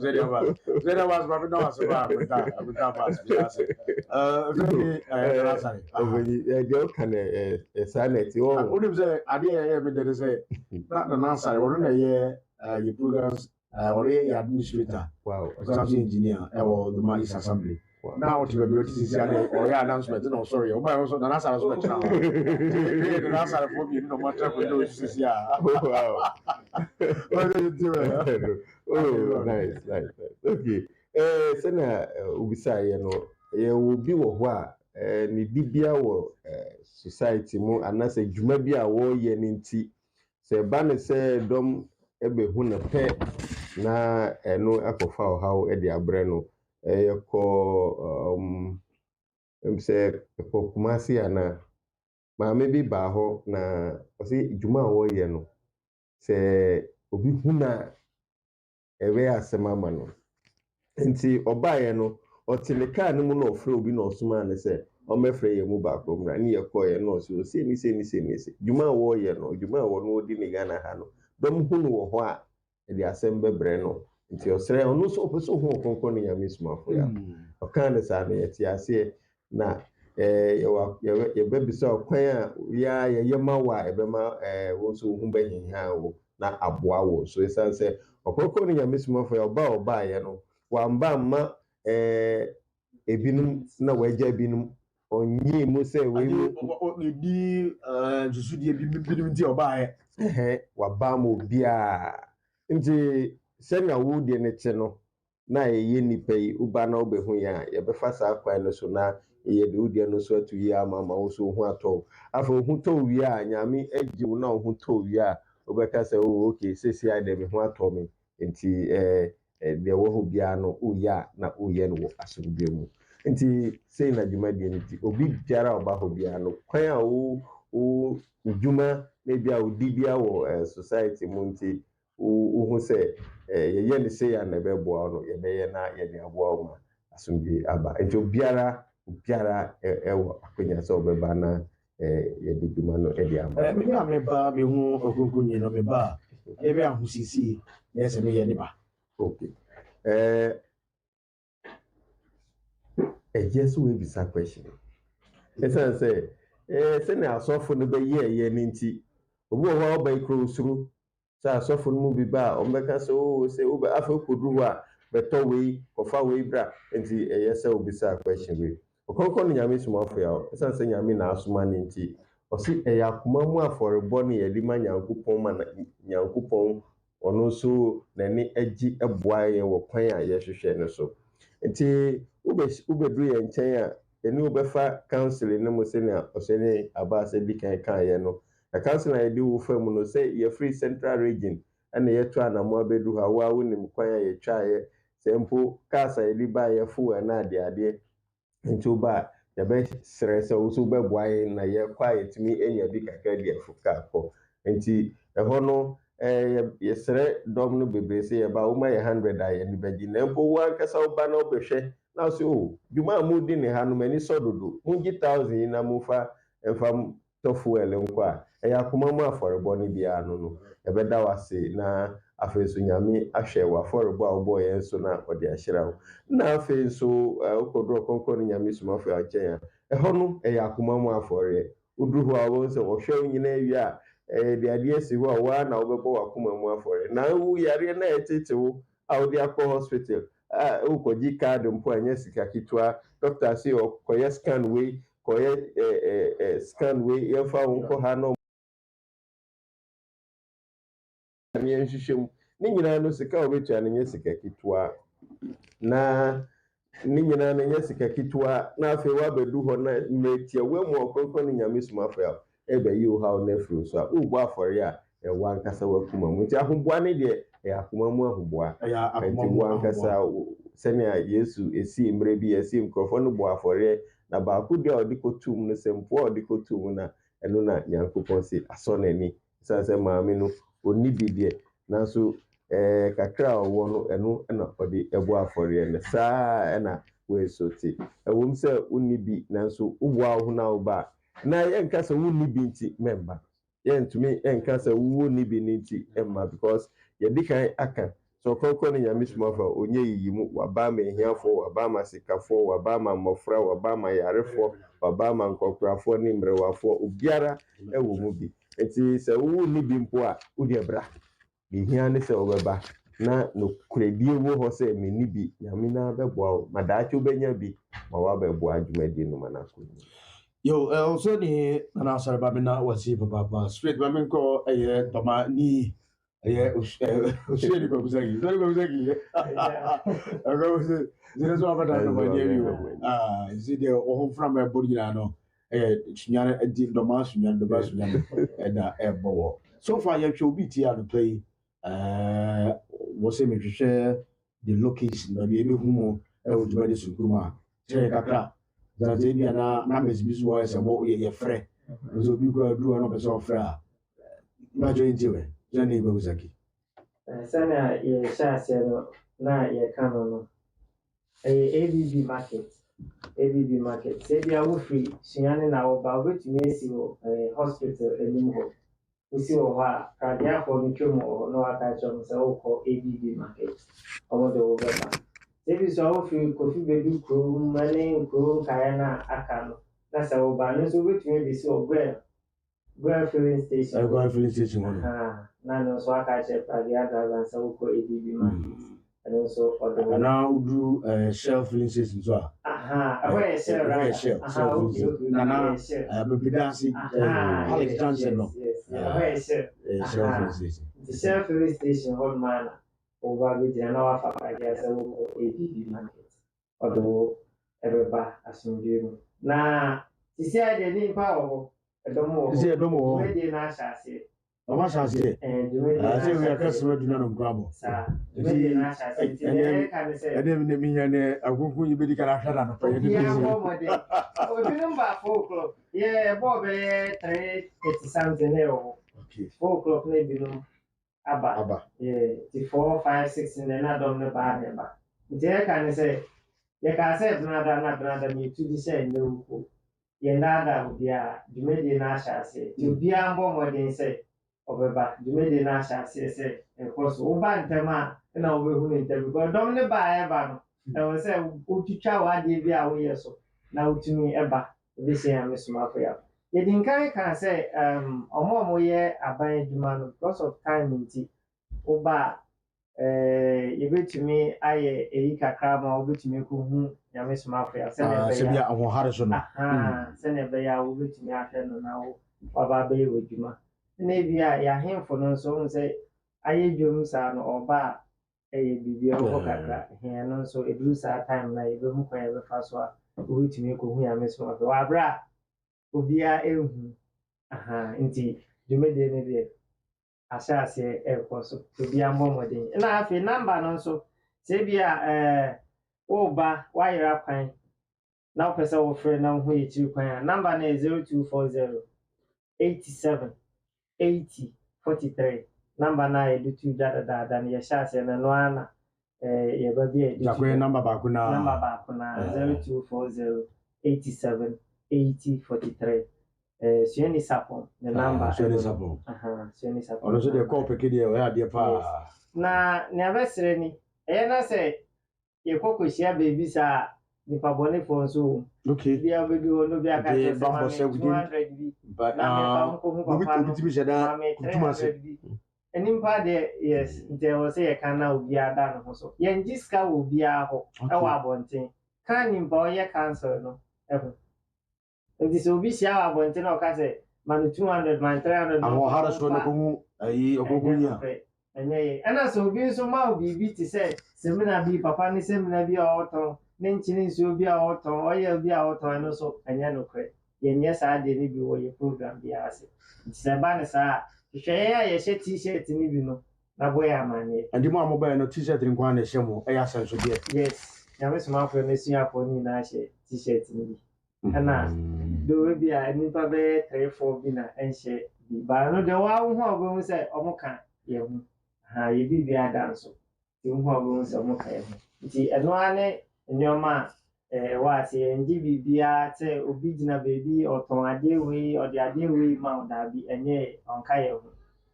zeria was mama no was ba abuta pass biase rasare yo kan sanity o onim say ade ye be there say na nasare wo na ye your programs or ye administrator wow something engineer or the Malis assembly now to be able to see or your announcement no sorry o ba so na nasare so be chana the nasare for me no matter for no see ya wow what do you do oh nice okay sena ubisa ye no ye obi wo ho a ni dibia wo society mu anase dwuma bi a wo ye ni nti se ba ne se dom ebe hu na pe na ɛno akɔfa ɔhaw de abrɛ no yɛkɔ sɛ ɛkɔ Kumasi ana maame bi baa hɔ na ɔsɛ dwuma a wɔyɛ no sɛ obi hu na ɛbɛyɛ asɛm ama no nti ɔbaeɛ no ɔte ne kaa no mu na ɔfrɛ obi na ɔsomaa ne sɛ ɔmɛfrɛ yɛ mu baako mmra ne yɛkɔɔyɛ na ɔsɛ ɔsɛ dwuma a wɔyɛ no dwuma a wɔno ɔdi ne Ghana ha no dɔm hu no wɔ hɔ a ɛde asɛm bɛbrɛ no nti ɔsrɛ ɔno nso ɔpɛ sɛ ɔhu ɔkɔnkɔn no Nyame somafo ya ɔkaa ne saa no yɛte aseɛ na yɛbɛbisa ɔkwan a yɛyɛ ma wɔ a ɛbɛma wɔn nso ho bɛhehia wo na aboa wo so ɛsiane sɛ ɔkɔnkɔn no Nyame somafo ya ɔbaeɛ no wamba amma ebinom na wɔagya ebinom ɔnyi mu sɛ ɔdi susudie binom nti ɔbaeɛ waba ma obiara nti sɛnea wodie ne te no na yɛyɛ nipa yi woba na wobɛhu yɛ a yɛbɛfa saa kwan no so na yɛde wodie no so ato yie ama wo so wo ho atɔ afei wo ho tɔ wie a Nyame agye wo na wo ho tɔ wie a wobɛka sɛ okay sɛsi a de me ho atɔ me nti deɛ wɔ hɔ biara no woyɛ a na woyɛ no wɔ asomdwe mu nti sei na dwumadie no nti obi biara a ɔba hɔ biara no kwan a wo dwuma na bi a wodi bia wɔ society mu nti wohu sɛ yɛyɛ ne sei a na ɛbɛboa no yɛbɛyɛ na yɛde aboa wo ma asomdwe aba nti obiara ɛwɔ akwanya sɛ ɔbɛba na yɛde dwuma no de ama me a meba mehu ɔkronkronyi no meba a yɛbɛ ahosiesie na ɛsɛ meyɛ ne ba okay just we bisa question ɛsiane sɛ sɛnea asɔfo no bɛyɛ ɛyɛ no nti obi wɔ hɔ a ɔba ikuro suru sɛ asɔfo no mu bi ba a ɔmbɛka sɛ wobɛ afei kɔduru hɔ a bɛtɔ wei kɔfa wei bra nti ɛyɛ sɛ wobisa question wei ɔkɔnkɔn no Nyame somafo ya ɛsiane sɛ Nyame na asoma no nti ɔse ɛyɛ akoma mu afɔrebɔ no yɛde ma Nyankopɔn ma Nyankopɔn ɔno nso n'ani agye ɛboa yɛn wɔ kwan a yɛhwehwɛ no so nti wobɛduru yɛn nkyɛn a yɛne wobɛfa counseling no mu sɛnea ɔsɛne aba sɛ di kan kaeɛ no na counseling a yɛde wo fa mu no sɛ yɛfiri Central Region ɛna yɛto anamo abɛduru ha wo a wonim kwan a yɛtwaeɛ sɛ mpo cars a yɛde baa yɛfo ɛna adeadeɛ nti woba a yɛbɛsrɛ sɛ wo so wobɛboa yɛn na yɛkɔ a yɛtumi anya bi kakra de afo kaa kɔ nti ɛhɔ no yɛsrɛ dɔm no bebree sɛ yɛba woma yɛ 100 a yɛne bɛgye na mpo wo ankasa woba na wobɛhwɛ na so dwuma a mudi ne ha no mani sɔ dodo mugye 1000 yi na mfa tɔ fuel nkɔ a ɛyɛ akoma mu afɔrebɔ no biara no yɛbɛda wase na afei so Nyame ahwɛ wɔ afɔrebɔ a wobɔ yɛn so na ɔde ahyira wo na afei so wokɔduru ɔkɔnkɔn no Nyame somafo a nkyɛn a ɛhɔ no ɛyɛ akoma mu afɔreɛ woduru hɔ a wɔn sɛ wɔhwɛ wo nyinaa wie a de adeɛ si hɔ a waa na wobɛbɔ w'akoma mu afɔreɛ na wo yareɛ na ɛtete wo a wode akɔ hospital wokɔgye card mpo a ɛnyɛ sika ketewa doctor sɛ ɔkɔyɛ scan wei kɔyɛ scan wei yɛmfa wo nkɔ ha na yɛnhwehwɛ mu ne nyinaa no sika a wobɛtua no nyɛ sika ketewa na ne nyinaa no nyɛ sika ketewa na afei woabɛdu hɔ na mmetia woamu ɔkronkron no Nyame somafo a ɛbɛyi wo haw no afiri so a wobɔ afɔre a ɛwɔ ankasa wakoma mu nti ahoboa ne deɛ ɛyɛ akoma mu ahoboa nti wo ankasa sɛnea Yesu esi mmerɛ bi esi nkurɔfoɔ no bɔ afɔre na baako deɛ a ɔde kɔtum no sɛ mpo a ɔde kɔtum na ɛno na Nyankopɔn se asɔ n'ani ɛsiane sɛ maame no ɔnni bi deɛ nanso kakra a ɔwɔ no ɛno ɛna ɔde ɛbɔ afɔre no saa ɛna wɔeso te ɛwom sɛ wonni bi nanso woboa wo ho na woba na yɛnka sɛ wonni bi nti memba yɛntumi ɛnka sɛ wonni bi no nti ɛmma because yɛdi kan aka sɛ ɔkɔnkɔn no Nyame somafo onye yiyi mu waba ma ehiafoɔ waba ma sikafoɔ waba ma mmɔfra waba ma yarefoɔ waba ma nkɔkorafoɔ ne mmerewafoɔ obiara ɛwɔ mu bi nti sɛ wonni bi mpo a wode bra behia ne sɛ wobɛba na nokoredie wɔ hɔ sɛ menni bi Nyame na bɛboa wo ma daakye wobɛnya bi ma wabɛboa adwumadie no ma no akɔ yo also ni na asare ba na wasi papa straight ba men ko toma ni osiri ko kusagi ako zero so abata no ba ni zide o hon from e body na no sunyane di doma sunyane da e bowo so far you show bt and play wɔsɛ mehwehwɛ the location na bi ebehu mu ɛwɔ dwumadi sunkurum a kyerɛ kakra dante bi ana numbers bi so wɔ sɛ mo yɛ frɛ nso obi kura duru ɔno pɛ sɛ ɔfrɛ a mmadwo nti wɛ gyina ne ibabu saki sɛnea yɛhyɛ aseɛ no na yɛka no no ɛyɛ ABB market sɛ bia wofiri sua ne na wɔba wobɛtumi asi wɔ hospital anim hɔ wosi wɔ hɔ a pradeafoɔ no twam wɔ hɔ na waka kyerɛ mo sɛ wokɔ ABB market ɔmo de wo bɛba sɛ bi so a wofiri Kofi Bedu kurom ne nkuro nkaeɛ no a aka no na sɛ woba no nso wobɛtumi bɛsi wɔ Gwel filling station Gwel filling station hɔ no na no nso aka kyerɛ pradea driver sɛ wokɔ ABB market ɛno nso ɔde wo anaa woduru Shell filling station so a ɛhɔ yɛ Shell right nana bɛbida ase Alex Johnson no ɛhɔ yɛ Shell filling station nti Shell filling station hɔ noma na woba bɛgyina na wafa pradea sɛ wokɔ ABB market ɔde wo ɛbɛba asomdwe mu na sisi a deɛ nipa wɔ hɔ ɛdɔm wɔ hɔ dwumadie no ahyɛ aseɛ ɔma hyɛ aseɛ sɛ wia kasɛm aduna no nkorabɔ ɛne menya ne akonko yi bɛdi kana hwɛ na nopɛ obinom ba 4 o'clock yɛbɔɔ bɛyɛ 3:30 something ne ɛwɔ hɔ 4 o'clock na ebinom aba ti 4, 5, 6 ne na dɔm ne baa ne ba nti yɛka ne sɛ yɛkaa sɛ benada na yɛtu di sɛ ɛnyɛ wuko yɛndaada obiara dwumadie no ahyɛ aseɛ nti obiara mbɔ mmɔden sɛ ɔbɛba dwumadie no ahyɛ aseɛ sɛ ɛkɔ so woba ntɛm a na wobɛhu ne ntɛm because dɔm ne baa ɛba no ɛwɔ sɛ wotwitwa w'adeɛ bi a woyɛ so na wotumi ɛba wobɛhyia Nyame somafo yɛ yɛdi nkan ka sɛ ɔmo a moyɛ aban adwuma no because of time nti woba yɛbɛtumi ayɛ eyi kakra ma wobɛtumi kɔhu Nyame somafo yɛ sɛnea ɛbɛyɛ ahoɔhare so no sɛnea ɛbɛyɛ a wobɛtumi ahwɛ no na waba abɛyɛ w'adwuma na ebi a yɛahemfo no nso hu sɛ ayɛ dwom saa no ɔba a ɛyɛ biribi a ɔkɔ kakra hɛn no nso ɛduru saa time na yɛbɛhu kwan yɛbɛfa so a wobɛtumi kɔhu Nyame somafo wɔ aberɛ a obiara ɛhu nti dwumadie no deɛ ahyɛ aseɛ ɛrekɔ so obiara mbɔ mmɔden na afei namba no nso sɛ bi a woba woayera kwan na wopɛ sɛ wofrɛ na wohu yɛkyiri kwan a namba no yɛ 0240 87 80 43 namba no a yɛde tu dwa dadaada no yɛhyɛ aseɛ no no a na yɛba bi a yɛde namba baako na 0240 87 80 43 Suani Sapon the namba Suani Sapon ɔno nso deɛ kɔɔ pɛkɛ deɛ ɔyɛ adeɛ paa na nea bɛsrɛ ni ɛyɛ na sɛ yɛkɔ kɔhyia baabi saa nipa bɔnefoɔ nso wɔ mu bia wobɛdu hɔ no bi aka sɛ sɛ mame 200 bi na mefa nkɔhu papa no mame 300 bi nimpa deɛ yes nti ɛwɔ sɛ yɛka na obiara da no ho so yɛngye sika wɔ obiara hɔ ɛwɔ abɔnten ka nimpa ɔyɛ cancel no ɛho nti sɛ obi hyia wɔ abɔnten na ɔka sɛ mane 200 mane 300 ahoɔhare so no kɔhu ayi ɔkɔkɔnya ɛnyɛ yɛ ɛna sɛ obi nso ma wo biribi te sɛ semina bi papa ne semina bi a ɔtɔn ne nkyene nsuo bi a ɔtɔn ɔyɛ bi a ɔtɔn ɛno so ɛnyɛ nokorɛ yɛnyɛ saa deɛ no bi wɔ yɛ program biara ase nti sɛ ɛba ne saa hwehwɛ yɛn a yɛhyɛ t-shirt no bi no na bɔ yɛ amanneɛ ɛnti mo a mobɛɛ no t-shirt no nkwa na ɛhyɛ mo ɛyɛ asɛnsodeɛ yes Nyame somafoɔ no asuafoɔ no nyinaa hyɛ t-shirt no bi ɛna dowe bi a nipa bɛyɛ 3-4 bi na ɛnhyɛ bi baa no deɛ wɔawo ho a wobɛhu sɛ ɔmo ka yɛ ho yɛbi bi ada nso nti wo ho a wobɛhu sɛ ɔmo ka yɛ ho nti ɛno a ne nneɔma a ɛwɔ ase yɛngye biribiara sɛ obi gyina baabi ɔtɔn adeɛ wei ɔde adeɛ wei ma wo daabi ɛnyɛ ɔnka yɛ ho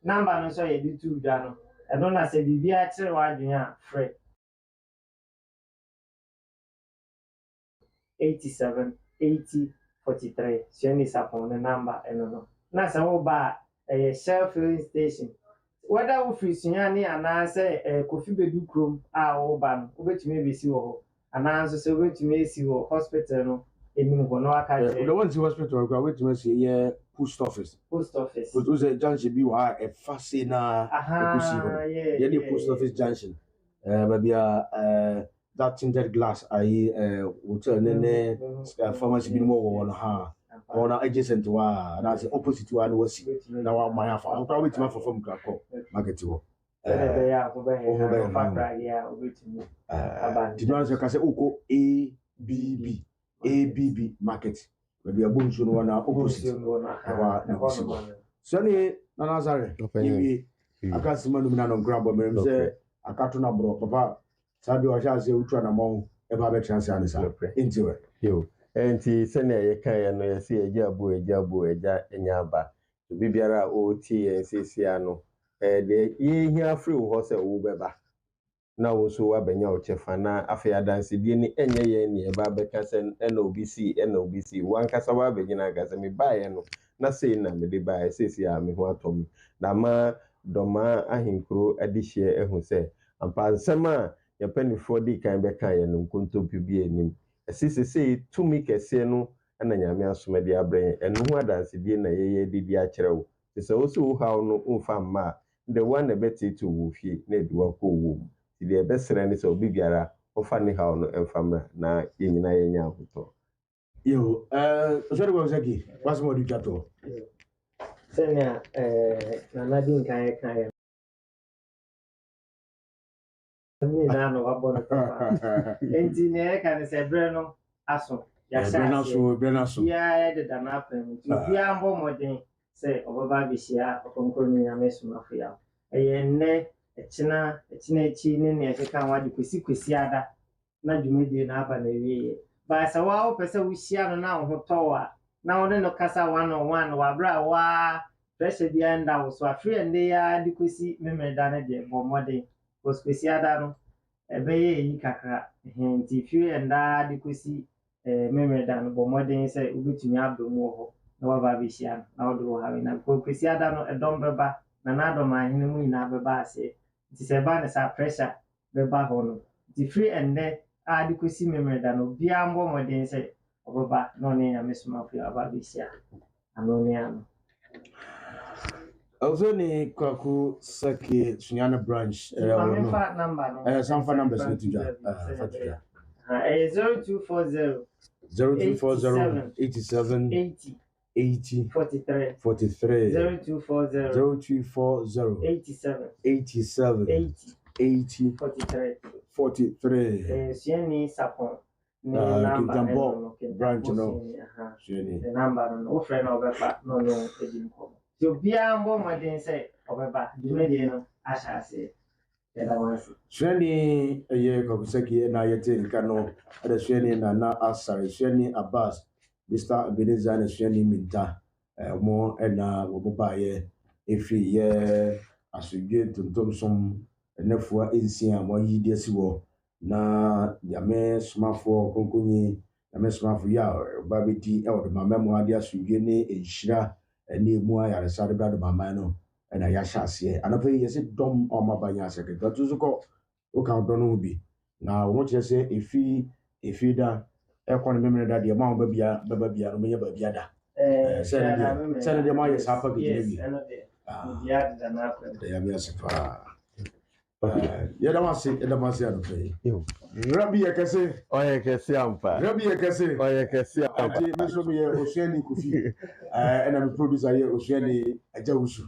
namba no nso a yɛde tu dwa no ɛno na sɛ biribiara kyerɛ w'adwene a frɛ 87 80 43 Suani Sapon ne namba ɛno no na sɛ woba a ɛyɛ Shell filling station whether wofiri Suani anaasɛ Kofi Bedu kurom a woba no wobɛtumi bɛsi wɔ hɔ anaa nso sɛ wobɛtumi asi wɔ hospital no anim hɔ na waka kyerɛ the one hospital kora wobɛtumi asi yɛ post office wo sɛ junction bi wɔ a ɛfa se na ɛkɔsi hɔ yɛne post office junction baabi a that tinted glass ayi hotel ne pharmacy bi no wɔ no ha ɔna adjacent wa na sɛ opposite wa no wasi na wa man afa ɔkora wobɛtumi afa fam krakɔ market hɔ sɛdeɛ ɛbɛyɛ a wobɛhɛ fakrade a wobɛtumi aba nti no ansɛ ka sɛ wokɔ ABB market baabi abɔ nsuo no wɔ na opposite ɛhɔ a na bisi hɔ sɛne nanasare yɛwie aka sima nom na nɔnkora bɔ mmerɛm sɛ aka to no borɔ papa saa deɛ ɔhyɛ ase wotu anamɔ ɛba bɛtena se ane saa ɛnti wɛ nti sɛnea yɛkaeɛ no yɛsɛ agya abo agya anya aba obi biara a ɔretie yɛn seesia no deɛ yɛhia afiri wo hɔ sɛ wo bɛba na wo nso wabɛnya wo kyɛfa na afei adansedie ne ɛnyɛ yɛn ne ɛba bɛka sɛ ɛna obi si wankasa wabɛgyina aka sɛ mebaeɛ no na sei na mede baeɛ seesie a me ho atɔ me na ma dɔmaa ahenkuro ade hyɛ ɛhu sɛ ampa nsɛm a yɛpanifoɔ di kan bɛka yɛn no nkontompi bi anim ɛsisesei tumi kɛseɛ no ɛna nyame asomade abrɛ yɛn ɛno ho adansedie na yɛyɛ didi akyerɛ wo sɛ wo so wo haw no mfa mma a the one na bɛtete wo fie na edi wakɔ wo mu ti deɛ bɛsrɛ ne sɛ obi biara ɔfa ne haw no ɛmfa mmra na yɛn nyinaa yɛnya ahotɔ yo ɔsɔre bɔ sɛ ki wasɛm ɔde twa toɔ sɛnea nanadi nkan yɛkaeɛ nyinaa no wabɔ no papa enti nea yɛka ne sɛ berɛ no aso yɛbrɛ no aso biara yɛdeda no apɛ mu nti obiara mbɔ mmɔden sɛ ɔbɛba abɛhyia ɔkɔnkɔn no nyame somafo yɛ ɛyɛ nnɛ ɛkyena akyi ne nea ɛkeka ho ade kwesi ada na dwumadie no aba na awieɛ baa sɛ woa wopɛ sɛ wohyia no na wo ho tɔw a na wode no kasa one on one wabrɛ a waa pressure biara nda wo so afiri ɛnnɛ yɛa de kɔsi memeda no deɛ bɔ mmɔden kwesi ada no ɛbɛyɛ ɛyi kakra nti firi ɛndaa de kɔsi memeda no bɔ mmɔden sɛ wobɛtumi abɛ mu wɔ hɔ na waba abɛhyia no na wode wɔ hawe na kwesi ada no ɛdɔm bɛba na n'adɔm ahene mu nyinaa bɛba aseɛ nti sɛ ɛba ne saa pressure bɛba hɔ no nti firi ɛnnɛ a de kɔsi memeda no obiara mbɔ mmɔden sɛ ɔbɛba na ɔne nyame somafo aba abɛhyia ano ne ano also ni kwaku sake sunyana branch Samfa number Samfa numbers ni tuja 0240 87 80 43 0240 87 80 43 Sieni Sapon Kintambo branch no Sieni the number no o friend obefa no edin ko so bia mbo modin say obeba dwumedie no ahyase Sieni eye kwakusaki na yete nka no ada sieni na asare sieni Abbas Mr. Ebenezer na sieni Minta mo na wobaye efi ye asugye tuntum som nefua ensia mo yidi asiwo na yame smafo konkonyi yame smafo ya babeti e wo mama mo ade asugye ne enhira ne emu ayaresa de brado mama no na ya hyase anafa yesi dom o mabanya sekreto tuzuko o kan do no bi na wo kire se efi da e kon memre da de ma wo babia no me ya babia da sɛ de ma yɛ saa pa gidi bi ya da na kwa da ya mi asefa ya da ma se ano pe rabi ya kase ɔyɛ kɛse ampa ɔyɛ kɛse ampa ati me so me yɛ osuani kofi ɛna me producer yɛ osuani agya wusu